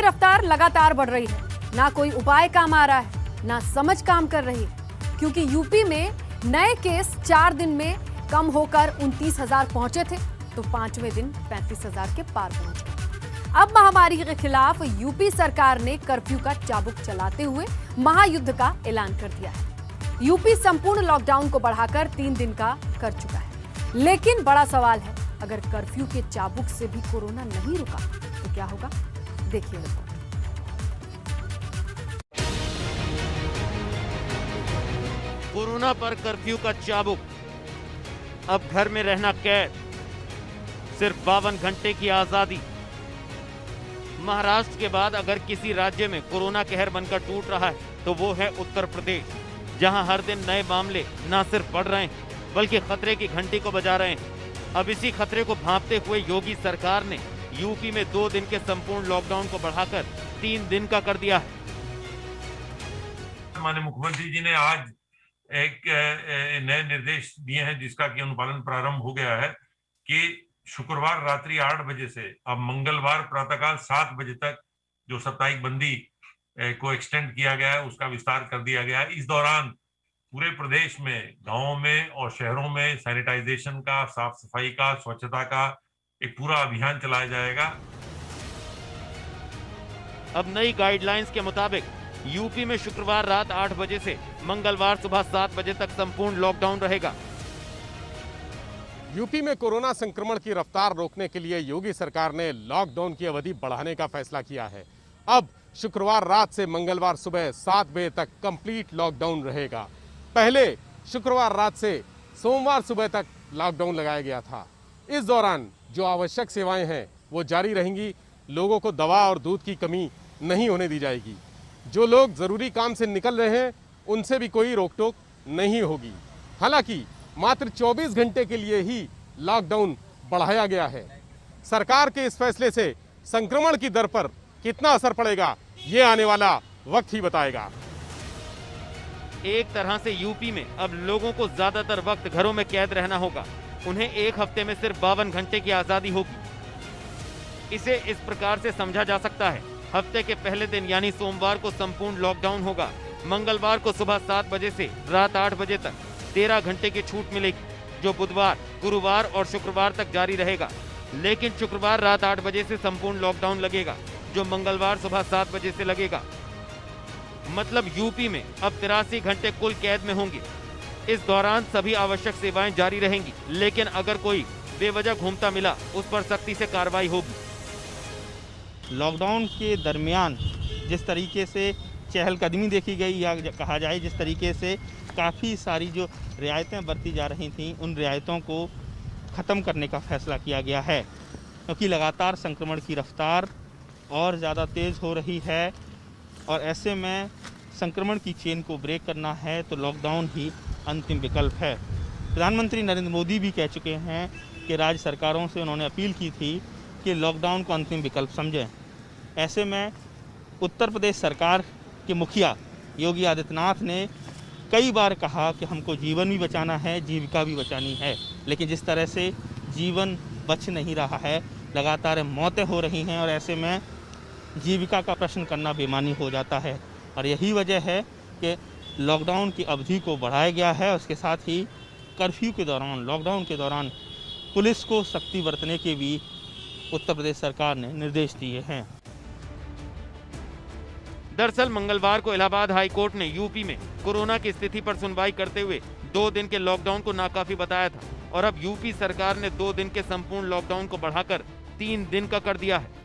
की रफ्तार लगातार बढ़ रही है। ना कोई उपाय काम आ रहा है, ना समझ काम कर रही है, क्योंकि यूपी में नए केस 4 दिन में कम होकर 29,000 पहुंचे थे तो 5वें दिन 35,000 के पार पहुंच गए। अब महामारी के खिलाफ यूपी सरकार ने कर्फ्यू का चाबुक चलाते हुए महायुद्ध का ऐलान कर दिया है। यूपी संपूर्ण लॉकडाउन को बढ़ाकर 3 दिन का कर चुका है। लेकिन बड़ा सवाल है, अगर कर्फ्यू के चाबुक से भी कोरोना नहीं रुका तो क्या होगा? देखिए रिपोर्ट। कोरोना पर कर्फ्यू का चाबुक, अब घर में रहना कैद, सिर्फ 52 घंटे की आजादी। महाराष्ट्र के बाद अगर किसी राज्य में कोरोना कहर बनकर टूट रहा है तो वो है उत्तर प्रदेश, जहां हर दिन नए मामले न सिर्फ बढ़ रहे हैं बल्कि खतरे की घंटी को बजा रहे हैं। अब इसी खतरे को भांपते हुए योगी सरकार ने यूपी में 2 दिन के संपूर्ण लॉकडाउन को बढ़ाकर 3 दिन का कर दिया है। माननीय मुख्यमंत्री जी ने आज एक नए निर्देश दिए हैं जिसका कि अनुपालन प्रारंभ हो गया है कि शुक्रवार रात्रि 8 बजे से अब मंगलवार प्रातःकाल 7 बजे तक जो साप्ताहिक बंदी को एक्सटेंड किया गया है उसका विस्तार कर दिया गया है। इस दौरान पूरे प्रदेश में गांवों में और शहरों में सैनिटाइजेशन का, साफ सफाई का, स्वच्छता का एक पूरा अभियान चलाया जाएगा। अब नई गाइडलाइंस के मुताबिक यूपी में शुक्रवार रात 8 बजे से मंगलवार सुबह 7 बजे तक संपूर्ण लॉकडाउन रहेगा। यूपी में कोरोना संक्रमण की रफ्तार रोकने के लिए योगी सरकार ने लॉकडाउन की अवधि बढ़ाने का फैसला किया है। अब शुक्रवार रात से मंगलवार सुबह 7 बजे तक कंप्लीट लॉकडाउन रहेगा। पहले शुक्रवार रात से सोमवार सुबह तक लॉकडाउन लगाया गया था। इस दौरान जो आवश्यक सेवाएं हैं वो जारी रहेंगी। लोगों को दवा और दूध की कमी नहीं होने दी जाएगी। जो लोग ज़रूरी काम से निकल रहे हैं उनसे भी कोई रोक टोक नहीं होगी। हालांकि मात्र 24 घंटे के लिए ही लॉकडाउन बढ़ाया गया है। सरकार के इस फैसले से संक्रमण की दर पर कितना असर पड़ेगा ये आने वाला वक्त ही बताएगा। एक तरह से यूपी में अब लोगों को ज्यादातर वक्त घरों में कैद रहना होगा। उन्हें एक हफ्ते में सिर्फ 52 घंटे की आजादी होगी। इसे इस प्रकार से समझा जा सकता है, हफ्ते के पहले दिन यानी सोमवार को संपूर्ण लॉकडाउन होगा। मंगलवार को सुबह 7 बजे से रात 8 बजे तक 13 घंटे की छूट मिलेगी, जो बुधवार, गुरुवार और शुक्रवार तक जारी रहेगा। लेकिन शुक्रवार रात 8 बजे से संपूर्ण लॉकडाउन लगेगा, जो मंगलवार सुबह 7 बजे से लगेगा। मतलब यूपी में अब 83 घंटे कुल कैद में होंगे। इस दौरान सभी आवश्यक सेवाएं जारी रहेंगी, लेकिन अगर कोई बेवजह घूमता मिला उस पर सख्ती से कार्रवाई होगी। लॉकडाउन के दरमियान जिस तरीके से चहलकदमी देखी गई या कहा जाए जिस तरीके से काफ़ी सारी जो रियायतें बरती जा रही थीं उन रियायतों को ख़त्म करने का फैसला किया गया है, क्योंकि लगातार संक्रमण की रफ्तार और ज़्यादा तेज़ हो रही है और ऐसे में संक्रमण की चेन को ब्रेक करना है तो लॉकडाउन ही अंतिम विकल्प है। प्रधानमंत्री नरेंद्र मोदी भी कह चुके हैं कि राज्य सरकारों से उन्होंने अपील की थी कि लॉकडाउन को अंतिम विकल्प समझें। ऐसे में उत्तर प्रदेश सरकार के मुखिया योगी आदित्यनाथ ने कई बार कहा कि हमको जीवन भी बचाना है, जीविका भी बचानी है, लेकिन जिस तरह से जीवन बच नहीं रहा है, लगातार मौतें हो रही हैं और ऐसे में जीविका का प्रश्न करना बेमानी हो जाता है। और यही वजह है कि लॉकडाउन की अवधि को बढ़ाया गया है। उसके साथ ही कर्फ्यू के दौरान, लॉकडाउन के दौरान पुलिस को सख्ती बरतने के भी उत्तर प्रदेश सरकार ने निर्देश दिए हैं। दरअसल मंगलवार को इलाहाबाद हाई कोर्ट ने यूपी में कोरोना की स्थिति पर सुनवाई करते हुए 2 दिन के लॉकडाउन को नाकाफी बताया था और अब यूपी सरकार ने 2 दिन के संपूर्ण लॉकडाउन को बढ़ाकर 3 दिन का कर दिया है।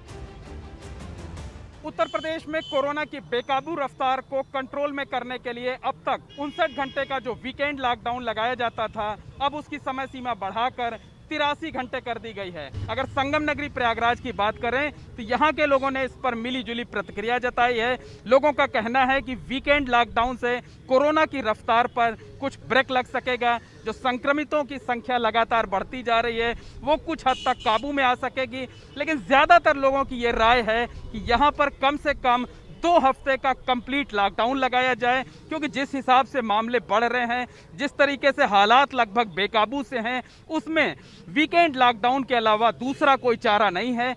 उत्तर प्रदेश में कोरोना की बेकाबू रफ्तार को कंट्रोल में करने के लिए अब तक 59 घंटे का जो वीकेंड लॉकडाउन लगाया जाता था, अब उसकी समय सीमा बढ़ाकर 83 घंटे कर दी गई है। अगर संगम नगरी प्रयागराज की बात करें तो यहाँ के लोगों ने इस पर मिलीजुली प्रतिक्रिया जताई है। लोगों का कहना है कि वीकेंड लॉकडाउन से कोरोना की रफ्तार पर कुछ ब्रेक लग सकेगा। जो संक्रमितों की संख्या लगातार बढ़ती जा रही है वो कुछ हद तक काबू में आ सकेगी, लेकिन ज़्यादातर लोगों की ये राय है कि यहाँ पर कम से कम 2 हफ्ते का कंप्लीट लॉकडाउन लगाया जाए, क्योंकि जिस हिसाब से मामले बढ़ रहे हैं, जिस तरीके से हालात लगभग बेकाबू से हैं, उसमें वीकेंड लॉकडाउन के अलावा दूसरा कोई चारा नहीं है।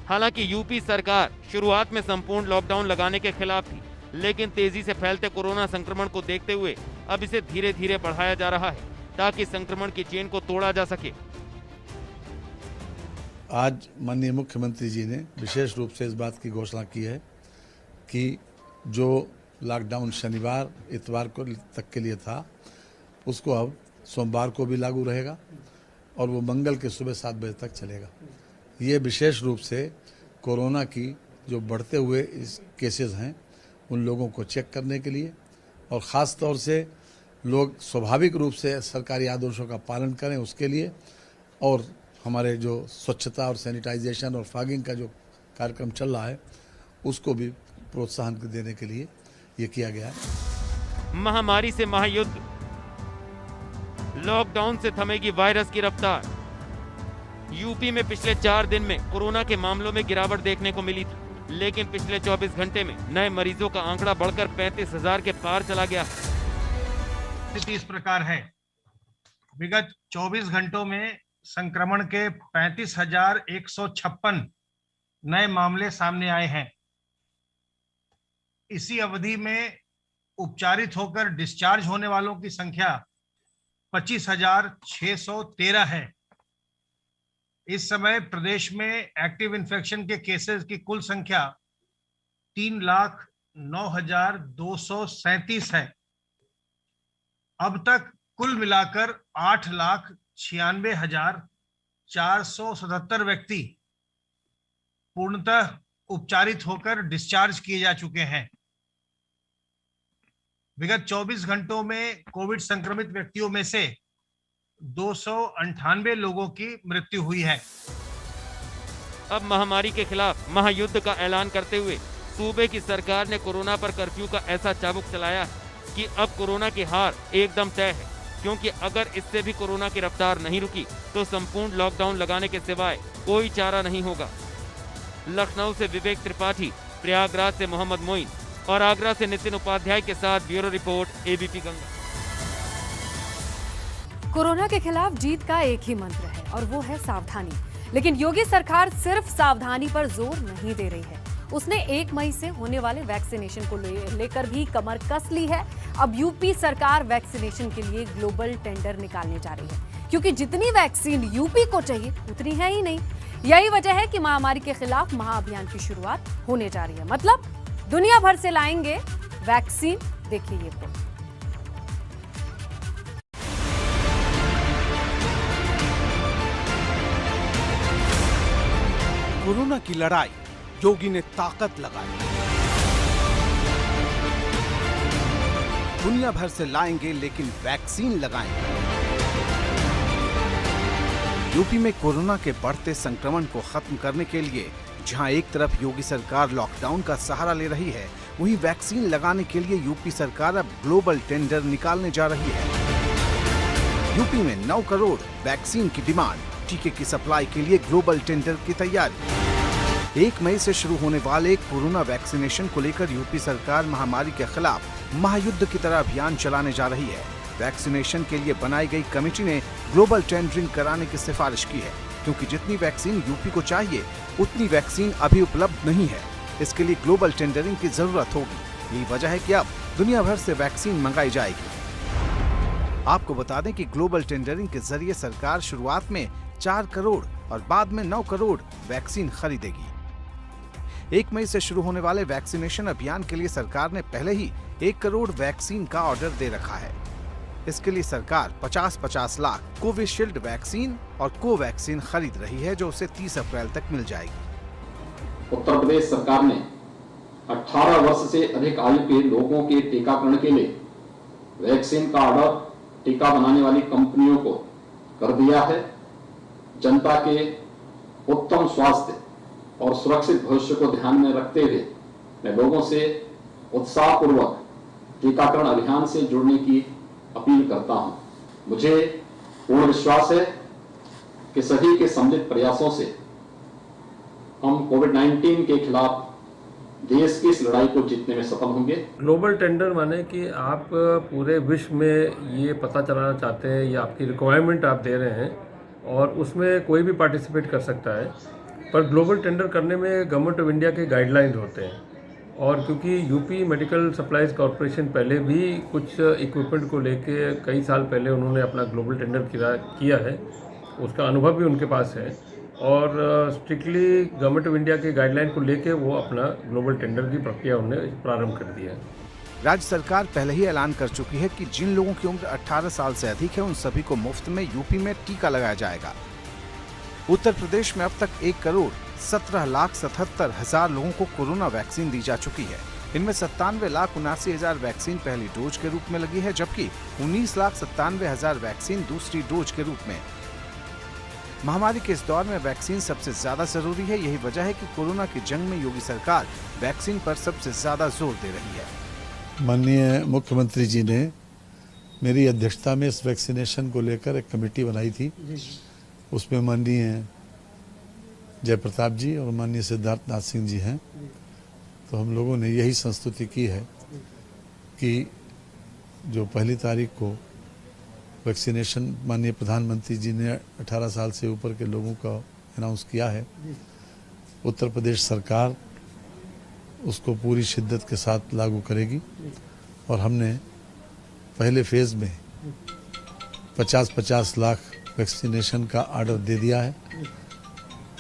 हालांकि यूपी सरकार शुरुआत में संपूर्ण लॉकडाउन लगाने के खिलाफ थी, लेकिन तेजी से फैलते कोरोना संक्रमण को देखते हुए अब इसे धीरे धीरे बढ़ाया जा रहा है ताकि संक्रमण की चेन को तोड़ा जा सके। आज माननीय मुख्यमंत्री जी ने विशेष रूप से इस बात की घोषणा की है कि जो लॉकडाउन शनिवार इतवार को तक के लिए था उसको अब सोमवार को भी लागू रहेगा और वो मंगल के सुबह 7 बजे तक चलेगा। ये विशेष रूप से कोरोना की जो बढ़ते हुए इस केसेस हैं उन लोगों को चेक करने के लिए और ख़ास तौर से लोग स्वाभाविक रूप से सरकारी आदेशों का पालन करें उसके लिए, और हमारे जो स्वच्छता और सैनिटाइजेशन और फॉगिंग का जो कार्यक्रम चल रहा है उसको भी प्रोत्साहन देने के लिए ये किया गया है। महामारी से महायुद्ध, लॉकडाउन से थमेगी वायरस की रफ्तार। यूपी में पिछले 4 दिन में कोरोना के मामलों में गिरावट देखने को मिली थी, लेकिन पिछले 24 घंटे में नए मरीजों का आंकड़ा बढ़कर 35,000 के पार चला गया। स्थिति इस प्रकार है, विगत 24 घंटों में संक्रमण के 35,156 नए मामले सामने आए हैं। इसी अवधि में उपचारित होकर डिस्चार्ज होने वालों की संख्या 25,613 है। इस समय प्रदेश में एक्टिव इन्फेक्शन के केसेस की कुल संख्या 3,09,237 है। अब तक कुल मिलाकर 8,96,477 व्यक्ति पूर्णतः उपचारित होकर डिस्चार्ज किए जा चुके हैं। विगत 24 घंटों में कोविड संक्रमित व्यक्तियों में से 298 लोगों की मृत्यु हुई है। अब महामारी के खिलाफ महायुद्ध का ऐलान करते हुए सूबे की सरकार ने कोरोना पर कर्फ्यू का ऐसा चाबुक चलाया है कि अब कोरोना की हार एकदम तय है, क्योंकि अगर इससे भी कोरोना की रफ्तार नहीं रुकी तो संपूर्ण लॉकडाउन लगाने के सिवाय कोई चारा नहीं होगा। लखनऊ से विवेक त्रिपाठी, प्रयागराज से मोहम्मद मोइन और आगरा से नितिन उपाध्याय के साथ bureau report, ABP Ganga. Corona के खिलाफ जीत का एक ही मंत्र है और वो है सावधानी। लेकिन योगी सरकार सिर्फ सावधानी पर जोर नहीं दे रही है, उसने 1 मई से होने वाले वैक्सीनेशन को लेकर भी कमर कस ली है। अब यूपी सरकार वैक्सीनेशन के लिए ग्लोबल टेंडर निकालने जा रही है, क्योंकि जितनी वैक्सीन यूपी को चाहिए उतनी है ही नहीं। यही वजह है कि महामारी के खिलाफ महाअभियान की शुरुआत होने जा रही है। मतलब दुनिया भर से लाएंगे वैक्सीन। देखिए ये रिपोर्ट। कोरोना की लड़ाई योगी ने ताकत लगाई। दुनिया भर से लाएंगे लेकिन वैक्सीन लगाएंगे। यूपी में कोरोना के बढ़ते संक्रमण को खत्म करने के लिए जहां एक तरफ योगी सरकार लॉकडाउन का सहारा ले रही है, वहीं वैक्सीन लगाने के लिए यूपी सरकार अब ग्लोबल टेंडर निकालने जा रही है। यूपी में 9 करोड़ वैक्सीन की डिमांड, टीके की सप्लाई के लिए ग्लोबल टेंडर की तैयारी। 1 मई से शुरू होने वाले कोरोना वैक्सीनेशन को लेकर यूपी सरकार महामारी के खिलाफ महायुद्ध की तरह अभियान चलाने जा रही है। वैक्सीनेशन के लिए बनाई गई कमेटी ने ग्लोबल टेंडरिंग कराने की सिफारिश की है, क्योंकि जितनी वैक्सीन यूपी को चाहिए उतनी वैक्सीन अभी उपलब्ध नहीं है। इसके लिए ग्लोबल टेंडरिंग की जरूरत होगी। यही वजह है कि अब दुनिया भर से वैक्सीन मंगाई जाएगी। आपको बता दें कि ग्लोबल टेंडरिंग के जरिए सरकार शुरुआत में 4 करोड़ और बाद में 9 करोड़ वैक्सीन खरीदेगी। 1 मई से शुरू होने वाले वैक्सीनेशन अभियान के लिए सरकार ने पहले ही 1 करोड़ वैक्सीन का ऑर्डर दे रखा है। इसके लिए सरकार 50-50 लाख कोविशील्ड वैक्सीन और कोवैक्सीन खरीद रही है, जो उसे 30 अप्रैल तक मिल जाएगी। उत्तर प्रदेश सरकार ने 18 वर्ष से अधिक आयु के लोगों के टीकाकरण के लिए वैक्सीन का ऑर्डर टीका बनाने वाली कंपनियों को कर दिया है। जनता के उत्तम स्वास्थ्य और सुरक्षित भविष्य को ध्यान में रखते हुए मैं लोगों से उत्साहपूर्वक टीकाकरण अभियान से जुड़ने की अपील करता हूं। मुझे पूर्ण विश्वास है कि सभी के सम्मिलित प्रयासों से हम कोविड-19 के खिलाफ देश की इस लड़ाई को जीतने में सफल होंगे। ग्लोबल टेंडर माने कि आप पूरे विश्व में ये पता चलाना चाहते हैं या आपकी रिक्वायरमेंट आप दे रहे हैं और उसमें कोई भी पार्टिसिपेट कर सकता है। पर ग्लोबल टेंडर करने में गवर्नमेंट ऑफ इंडिया के गाइडलाइन होते हैं, और क्योंकि यूपी मेडिकल सप्लाईज कॉरपोरेशन पहले भी कुछ इक्विपमेंट को लेके कई साल पहले उन्होंने अपना ग्लोबल टेंडर किया है, उसका अनुभव भी उनके पास है, और स्ट्रिक्टली गवर्नमेंट ऑफ इंडिया के गाइडलाइन को लेके वो अपना ग्लोबल टेंडर की प्रक्रिया उन्होंने प्रारंभ कर दिया है। राज्य सरकार पहले ही ऐलान कर चुकी है कि जिन लोगों की उम्र 18 साल से अधिक है उन सभी को मुफ्त में यूपी में टीका लगाया जाएगा। उत्तर प्रदेश में अब तक 1,17,77,000 लोगों को कोरोना वैक्सीन दी जा चुकी है। इनमें 97,79,000 वैक्सीन पहली डोज के रूप में लगी है, जबकि 19,97,000 वैक्सीन दूसरी डोज के रूप में। महामारी के इस दौर में वैक्सीन सबसे ज्यादा जरूरी है। यही वजह है कि कोरोना की जंग में योगी सरकार वैक्सीन पर सबसे ज्यादा जोर दे रही है। माननीय मुख्यमंत्री जी ने मेरी अध्यक्षता में इस वैक्सीनेशन को लेकर एक कमेटी बनाई थी। उसमें माननीय जयप्रताप जी और माननीय सिद्धार्थनाथ सिंह जी हैं। तो हम लोगों ने यही संस्तुति की है कि जो 1 तारीख को वैक्सीनेशन माननीय प्रधानमंत्री जी ने 18 साल से ऊपर के लोगों का अनाउंस किया है, उत्तर प्रदेश सरकार उसको पूरी शिद्दत के साथ लागू करेगी। और हमने पहले फेज में 50-50 लाख वैक्सीनेशन का ऑर्डर दे दिया है।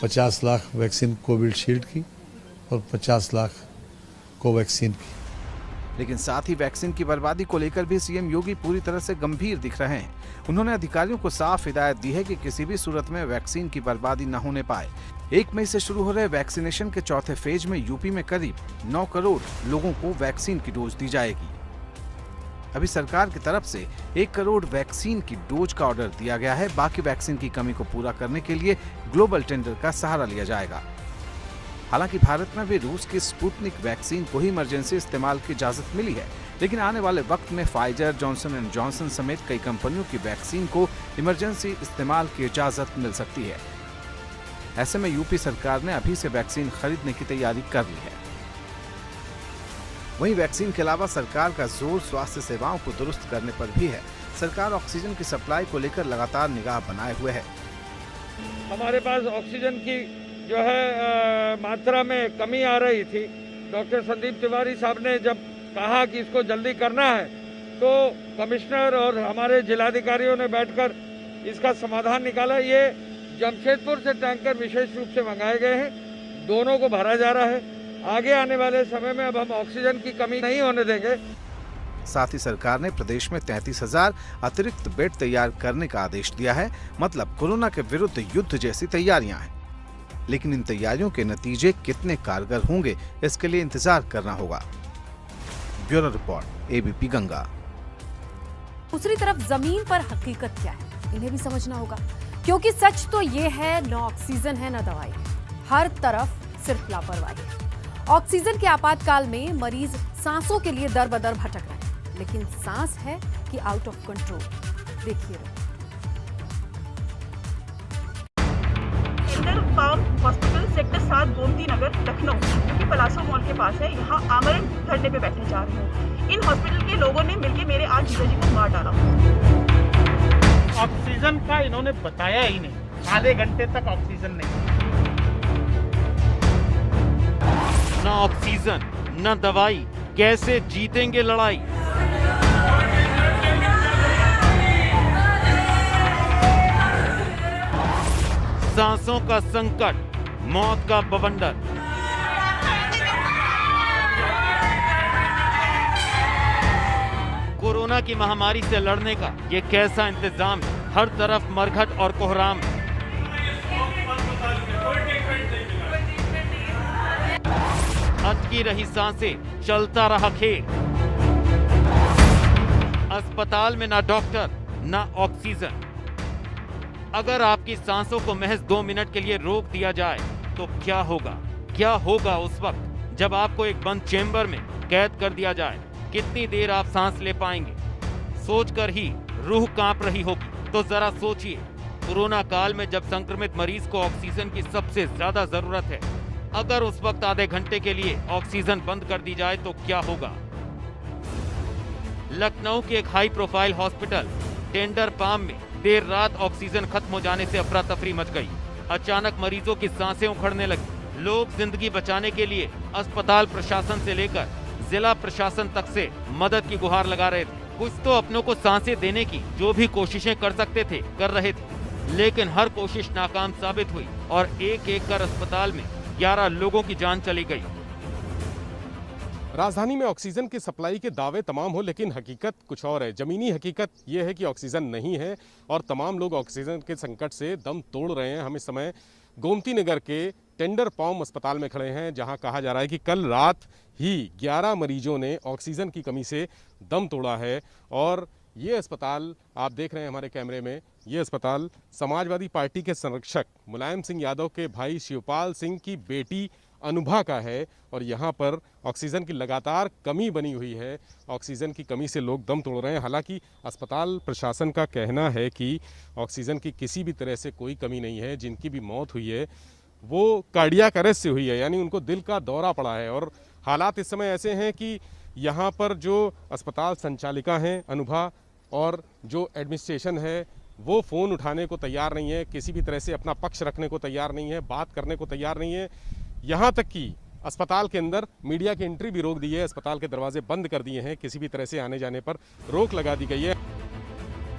50 लाख वैक्सीन कोविशील्ड की और 50 लाख कोवैक्सीन की। लेकिन साथ ही वैक्सीन की बर्बादी को लेकर भी सीएम योगी पूरी तरह से गंभीर दिख रहे हैं। उन्होंने अधिकारियों को साफ हिदायत दी है कि किसी भी सूरत में वैक्सीन की बर्बादी न होने पाए। 1 मई से शुरू हो रहे वैक्सीनेशन के चौथे फेज में यूपी में करीब 9 करोड़ लोगों को वैक्सीन की डोज दी जाएगी। अभी सरकार की तरफ से 1 करोड़ वैक्सीन की डोज का ऑर्डर दिया गया है। बाकी वैक्सीन की कमी को पूरा करने के लिए ग्लोबल टेंडर का सहारा लिया जाएगा। हालांकि भारत में भी रूस की स्पुतनिक वैक्सीन को ही इमरजेंसी इस्तेमाल की इजाजत मिली है, लेकिन आने वाले वक्त में फाइजर, जॉनसन एंड जॉनसन समेत कई कंपनियों की वैक्सीन को इमरजेंसी इस्तेमाल की इजाजत मिल सकती है। ऐसे में यूपी सरकार ने अभी से वैक्सीन खरीदने की तैयारी कर ली है। वहीं वैक्सीन के अलावा सरकार का जोर स्वास्थ्य सेवाओं को दुरुस्त करने पर भी है। सरकार ऑक्सीजन की सप्लाई को लेकर लगातार निगाह बनाए हुए है। हमारे पास ऑक्सीजन की जो है मात्रा में कमी आ रही थी। डॉक्टर संदीप तिवारी साहब ने जब कहा कि इसको जल्दी करना है, तो कमिश्नर और हमारे जिलाधिकारियों ने बैठकर इसका समाधान निकाला। ये जमशेदपुर से टैंकर विशेष रूप से मंगाए गए हैं, दोनों को भरा जा रहा है। आगे आने वाले समय में अब हम ऑक्सीजन की कमी नहीं होने देंगे। साथ ही सरकार ने प्रदेश में 33,000 अतिरिक्त बेड तैयार करने का आदेश दिया है। मतलब कोरोना के विरुद्ध युद्ध जैसी तैयारियां हैं। लेकिन इन तैयारियों के नतीजे कितने कारगर होंगे, इसके लिए इंतजार करना होगा। Bureau report, ABP Ganga. दूसरी तरफ जमीन पर हकीकत क्या है, इन्हें भी समझना होगा, क्योंकि सच तो ये है न ऑक्सीजन है न दवाई है। हर तरफ सिर्फ लापरवाही है। ऑक्सीजन के आपातकाल में मरीज सांसों के लिए दर बदर भटक रहे हैं, लेकिन सांस है कि आउट ऑफ कंट्रोल, देखिए। Farm hospital sector 7 Gomti Nagar Lucknow, जो कि पलासो मॉल के पास है, यहाँ आमरण धरने पे बैठने जा रही हूँ। इन हॉस्पिटल के लोगों ने मिलकर मेरे आज जीजा जी को मार डाला। ऑक्सीजन का इन्होंने बताया ही नहीं, आधे घंटे तक ऑक्सीजन नहीं। न ऑक्सीजन न दवाई, कैसे जीतेंगे लड़ाई। सांसों का संकट, मौत का बवंडर। कोरोना की महामारी से लड़ने का ये कैसा इंतजाम है। हर तरफ मरघट और कोहराम। अटकी रही सांसें, चलता रहा खेल। अस्पताल में ना डॉक्टर ना ऑक्सीजन। अगर आपकी सांसों को महज 2 मिनट के लिए रोक दिया जाए तो क्या होगा? क्या होगा उस वक्त जब आपको एक बंद चेंबर में कैद कर दिया जाए? कितनी देर आप सांस ले पाएंगे? सोचकर ही रूह कांप रही होगी। तो जरा सोचिए, कोरोना काल में जब संक्रमित मरीज को ऑक्सीजन की सबसे ज्यादा जरूरत है, अगर उस वक्त आधे घंटे के लिए ऑक्सीजन बंद कर दी जाए तो क्या होगा? लखनऊ के एक high profile hospital tender palm में देर रात ऑक्सीजन खत्म हो जाने से अफरा तफरी मच गई। अचानक मरीजों की सांसें उखड़ने लगी। लोग जिंदगी बचाने के लिए अस्पताल प्रशासन से लेकर जिला प्रशासन तक से मदद की गुहार लगा रहे थे। कुछ तो अपनों को सांसें देने की जो भी कोशिशें कर सकते थे कर रहे थे, लेकिन हर कोशिश नाकाम साबित हुई और एक एक कर अस्पताल में 11 लोगों की जान चली गई। राजधानी में ऑक्सीजन की सप्लाई के दावे तमाम हो, लेकिन हकीकत कुछ और है। जमीनी हकीकत यह है कि ऑक्सीजन नहीं है और तमाम लोग ऑक्सीजन के संकट से दम तोड़ रहे हैं। हम इस समय गोमती नगर के टेंडर पॉम अस्पताल में खड़े हैं, जहां कहा जा रहा है कि कल रात ही 11 मरीजों ने ऑक्सीजन की कमी से दम तोड़ा है। और ये अस्पताल आप देख रहे हैं हमारे कैमरे में, ये अस्पताल समाजवादी पार्टी के संरक्षक मुलायम सिंह यादव के भाई शिवपाल सिंह की बेटी अनुभा का है और यहाँ पर ऑक्सीजन की लगातार कमी बनी हुई है। ऑक्सीजन की कमी से लोग दम तोड़ रहे हैं। हालांकि अस्पताल प्रशासन का कहना है कि ऑक्सीजन की किसी भी तरह से कोई कमी नहीं है। जिनकी भी मौत हुई है वो कार्डियक अरेस्ट से हुई है, यानी उनको दिल का दौरा पड़ा है। और हालात इस समय ऐसे हैं कि यहाँ पर जो अस्पताल संचालिका हैं अनुभा और जो एडमिनिस्ट्रेशन है वो फ़ोन उठाने को तैयार नहीं है, किसी भी तरह से अपना पक्ष रखने को तैयार नहीं है, बात करने को तैयार नहीं है। यहाँ तक कि अस्पताल के अंदर मीडिया की एंट्री भी रोक दी है, अस्पताल के दरवाजे बंद कर दिए हैं, किसी भी तरह से आने जाने पर रोक लगा दी गई है।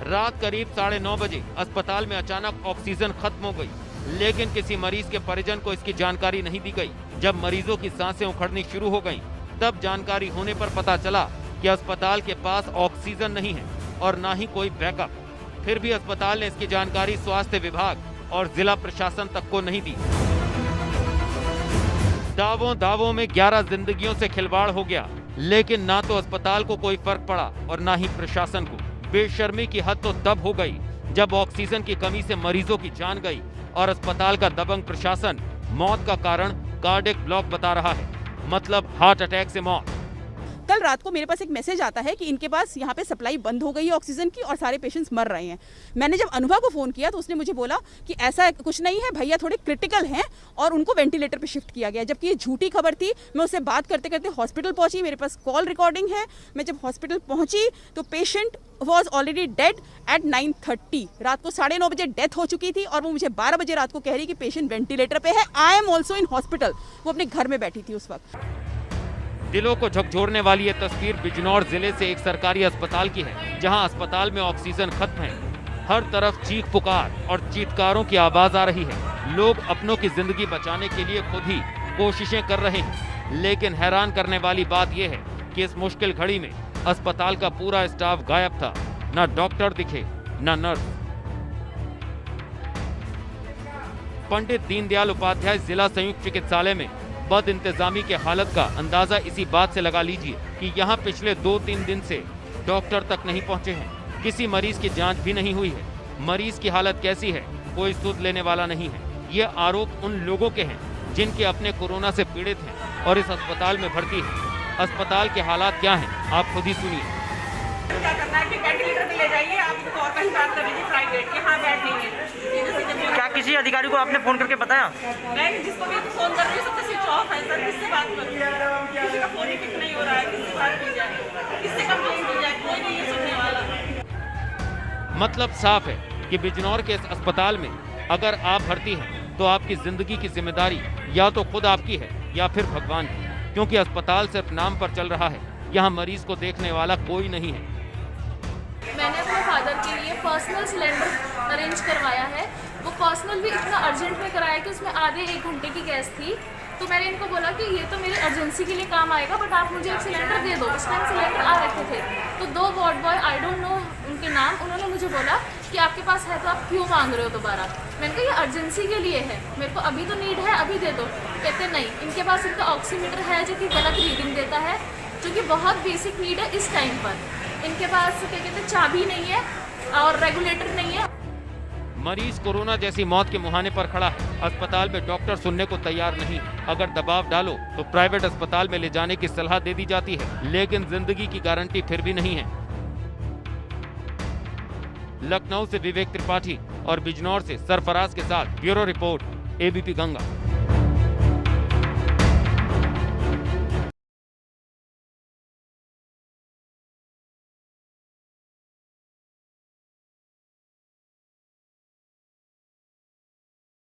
रात करीब 9:30 बजे अस्पताल में अचानक ऑक्सीजन खत्म हो गई, लेकिन किसी मरीज के परिजन को इसकी जानकारी नहीं दी गई। जब मरीजों की सांसें उखड़नी शुरू हो गईं, तब जानकारी होने पर पता चला कि अस्पताल के पास ऑक्सीजन नहीं है और न ही कोई बैकअप। फिर भी अस्पताल ने इसकी जानकारी स्वास्थ्य विभाग और जिला प्रशासन तक को नहीं दी। दावों में 11 जिंदगियों से खिलवाड़ हो गया, लेकिन ना तो अस्पताल को कोई फर्क पड़ा और ना ही प्रशासन को। बेशर्मी की हद तो तब हो गई जब ऑक्सीजन की कमी से मरीजों की जान गई और अस्पताल का दबंग प्रशासन मौत का कारण कार्डियक ब्लॉक बता रहा है, मतलब हार्ट अटैक से मौत। कल रात को मेरे पास एक मैसेज आता है कि इनके पास यहाँ पे सप्लाई बंद हो गई है ऑक्सीजन की और सारे पेशेंट्स मर रहे हैं। मैंने जब अनुभा को फ़ोन किया तो उसने मुझे बोला कि ऐसा कुछ नहीं है भैया, थोड़े क्रिटिकल हैं और उनको वेंटिलेटर पे शिफ्ट किया गया, जबकि ये झूठी खबर थी। मैं उससे बात करते करते हॉस्पिटल पहुंची, मेरे पास कॉल रिकॉर्डिंग है। मैं जब हॉस्पिटल पहुंची तो patient was already dead eight 9:30। रात को 9:30 बजे डेथ हो चुकी थी और वो मुझे 12 बजे रात को कह रही कि पेशेंट वेंटिलेटर पे है, I am also in hospital. वो अपने घर में बैठी थी उस वक्त। दिलों को झकझोरने वाली ये तस्वीर बिजनौर जिले से एक सरकारी अस्पताल की है, जहां अस्पताल में ऑक्सीजन खत्म है। हर तरफ चीख पुकार और चीत्कारों की आवाज आ रही है। लोग अपनों की जिंदगी बचाने के लिए खुद ही कोशिशें कर रहे हैं, लेकिन हैरान करने वाली बात यह है कि इस मुश्किल घड़ी में अस्पताल का पूरा स्टाफ गायब था। ना डॉक्टर दिखे, ना नर्स। पंडित दीनदयाल उपाध्याय जिला संयुक्त चिकित्सालय में बद इंतजामी के हालत का अंदाजा इसी बात से लगा लीजिए कि यहाँ पिछले 2-3 दिन से डॉक्टर तक नहीं पहुँचे हैं। किसी मरीज की जांच भी नहीं हुई है। मरीज की हालत कैसी है कोई सुध लेने वाला नहीं है। ये आरोप उन लोगों के हैं जिनके अपने कोरोना से पीड़ित हैं और इस अस्पताल में भर्ती हैं। अस्पताल के हालात क्या हैं आप खुद ही सुनिए। क्या करना है कि वेंटिलेटर पे ले जाइए, आप और कहीं बात कर लीजिए प्राइवेट, यहाँ बैठेंगे। क्या किसी अधिकारी को आपने फोन करके बताया? मैं जिसको भी फोन कर रही हूँ सबसे स्विच ऑफ है सर, किससे बात करूँ? किसी का फोन ही पिक नहीं हो रहा है, किससे बात की जाए, किससे कंप्लेंट की जाए, कोई नहीं है सुनने वाला। मतलब साफ है कि बिजनौर के इस अस्पताल में अगर आप भर्ती हैं तो आपकी जिंदगी की जिम्मेदारी या तो खुद आपकी है या फिर भगवान की, क्योंकि अस्पताल सिर्फ नाम पर चल रहा है। यहाँ मरीज को देखने वाला कोई नहीं है। मैंने अपने फादर के लिए पर्सनल सिलेंडर अरेंज करवाया है। वो पर्सनल भी इतना अर्जेंट में कराया कि उसमें आधे 1 घंटे की गैस थी। तो मैंने इनको बोला कि ये तो मेरी अर्जेंसी के लिए काम आएगा, बट आप मुझे एक सिलेंडर दे दो। उस टाइम सिलेंडर आ रखे थे। तो 2 ward boy, I don't know उनके नाम, उन्होंने मुझे बोला कि आपके पास है तो आप क्यों मांग रहे हो दोबारा। मैंने कहा ये अर्जेंसी के लिए है, मेरे को अभी तो नीड है, अभी दे दो। कहते नहीं, इनके पास इनका ऑक्सीमीटर है जो कि गलत रीडिंग देता है, जो कि बहुत बेसिक नीड है इस टाइम पर। इनके पास क्या कहते हैं चाबी नहीं है और रेगुलेटर नहीं है। मरीज कोरोना जैसी मौत के मुहाने पर खड़ा है। अस्पताल में डॉक्टर सुनने को तैयार नहीं। अगर दबाव डालो तो प्राइवेट अस्पताल में ले जाने की सलाह दे दी जाती है, लेकिन जिंदगी की गारंटी फिर भी नहीं है। लखनऊ से विवेक त्रिपाठी और बिजनौर से सरफराज के साथ ब्यूरो रिपोर्ट, एबीपी गंगा।